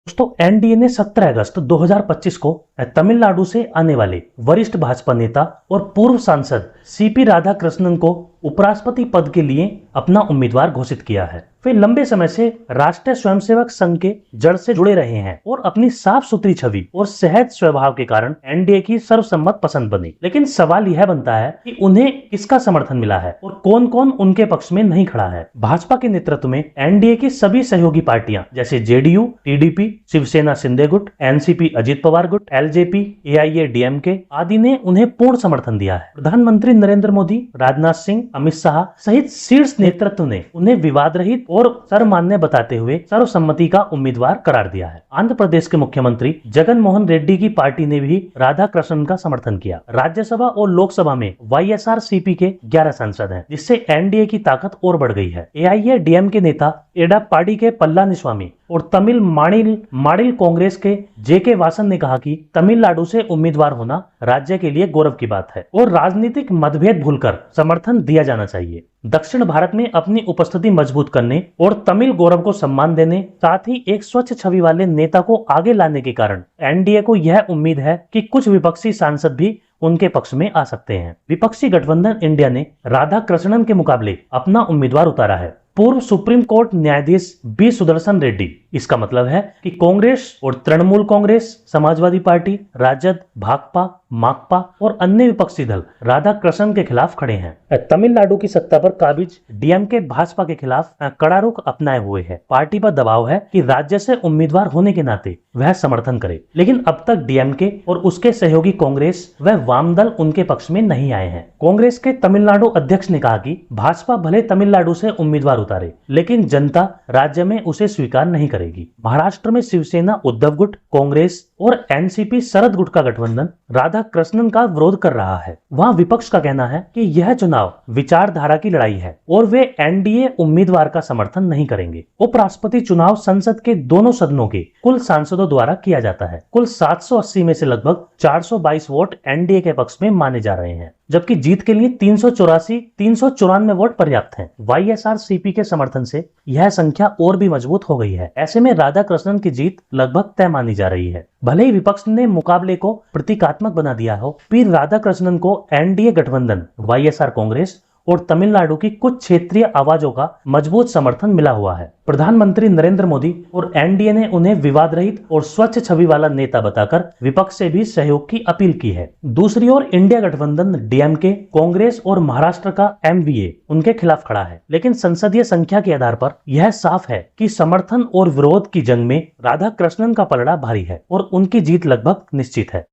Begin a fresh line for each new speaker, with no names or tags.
दोस्तों एनडीए ने 17 अगस्त 2025 को तमिलनाडु से आने वाले वरिष्ठ भाजपा नेता और पूर्व सांसद सीपी राधाकृष्णन को उपराष्ट्रपति पद के लिए अपना उम्मीदवार घोषित किया है। वे लंबे समय से राष्ट्रीय स्वयंसेवक संघ के जड़ से जुड़े रहे हैं और अपनी साफ सुथरी छवि और सहज स्वभाव के कारण एनडीए की सर्वसम्मत पसंद बनी। लेकिन सवाल यह बनता है कि उन्हें किसका समर्थन मिला है और कौन कौन उनके पक्ष में नहीं खड़ा है। भाजपा के नेतृत्व में एनडीए की सभी सहयोगी पार्टियां जैसे जेडीयू, टीडीपी, शिवसेना शिंदे गुट, एनसीपी अजित पवार गुट, एलजेपी, एआईएडीएमके आदि ने उन्हें पूर्ण समर्थन दिया है। प्रधानमंत्री नरेंद्र मोदी, राजनाथ सिंह, अमित शाह सहित शीर्ष नेतृत्व ने उन्हें विवाद रहित और सर्वमान्य बताते हुए सर्वसम्मति का उम्मीदवार करार दिया है। आंध्र प्रदेश के मुख्यमंत्री जगन मोहन रेड्डी की पार्टी ने भी राधाकृष्णन का समर्थन किया। राज्यसभा और लोकसभा में वाईएसआरसीपी के 11 सांसद हैं, जिससे एनडीए की ताकत और बढ़ गई है। एआईएडीएमके नेता एडप्पाडी के पलानीस्वामी और तमिल माडिल कांग्रेस के जेके वासन ने कहा कि तमिलनाडु से उम्मीदवार होना राज्य के लिए गौरव की बात है और राजनीतिक मतभेद भूलकर समर्थन दिया जाना चाहिए। दक्षिण भारत में अपनी उपस्थिति मजबूत करने और तमिल गौरव को सम्मान देने, साथ ही एक स्वच्छ छवि वाले नेता को आगे लाने के कारण एनडीए को यह उम्मीद है कि कुछ विपक्षी सांसद भी उनके पक्ष में आ सकते हैं। विपक्षी गठबंधन इंडिया ने राधाकृष्णन के मुकाबले अपना उम्मीदवार उतारा है, पूर्व सुप्रीम कोर्ट न्यायाधीश बी सुदर्शन रेड्डी। इसका मतलब है कि कांग्रेस और तृणमूल कांग्रेस, समाजवादी पार्टी, राजद, भाकपा, माकपा और अन्य विपक्षी दल राधाकृष्णन के खिलाफ खड़े हैं। तमिलनाडु की सत्ता पर काबिज डीएमके भाजपा के खिलाफ कड़ा रुख अपनाए हुए है। पार्टी पर दबाव है कि राज्य से उम्मीदवार होने के नाते वह समर्थन करे, लेकिन अब तक डीएमके और उसके सहयोगी कांग्रेस व वाम दल उनके पक्ष में नहीं आए हैं। कांग्रेस के तमिलनाडु अध्यक्ष ने कहा कि भाजपा भले तमिलनाडु से उम्मीदवार उतारे, लेकिन जनता राज्य में उसे स्वीकार नहीं करेगी। महाराष्ट्र में शिवसेना उद्धव गुट, कांग्रेस और एनसीपी शरद गुट का गठबंधन राधाकृष्णन का विरोध कर रहा है। वहां विपक्ष का कहना है कि यह चुनाव विचारधारा की लड़ाई है और वे एनडीए उम्मीदवार का समर्थन नहीं करेंगे। उपराष्ट्रपति चुनाव संसद के दोनों सदनों के कुल सांसदों द्वारा किया जाता है। कुल 780 में से लगभग 422 वोट एनडीए के पक्ष में माने जा रहे हैं, जबकि जीत के लिए 394 वोट पर्याप्त हैं। वाईएसआरसीपी के समर्थन से यह संख्या और भी मजबूत हो गई है। ऐसे में राधाकृष्णन की जीत लगभग तय मानी जा रही है। भले ही विपक्ष ने मुकाबले को प्रतीकात्मक बना दिया हो, फिर राधाकृष्णन को एनडीए गठबंधन, वाईएसआर कांग्रेस और तमिलनाडु की कुछ क्षेत्रीय आवाजों का मजबूत समर्थन मिला हुआ है। प्रधानमंत्री नरेंद्र मोदी और एनडीए ने उन्हें विवाद रहित और स्वच्छ छवि वाला नेता बताकर विपक्ष से भी सहयोग की अपील की है। दूसरी ओर इंडिया गठबंधन डीएमके, कांग्रेस और महाराष्ट्र का एमवीए उनके खिलाफ खड़ा है, लेकिन संसदीय संख्या के आधार पर यह साफ है कि समर्थन और विरोध की जंग में राधाकृष्णन का पलड़ा भारी है और उनकी जीत लगभग निश्चित है।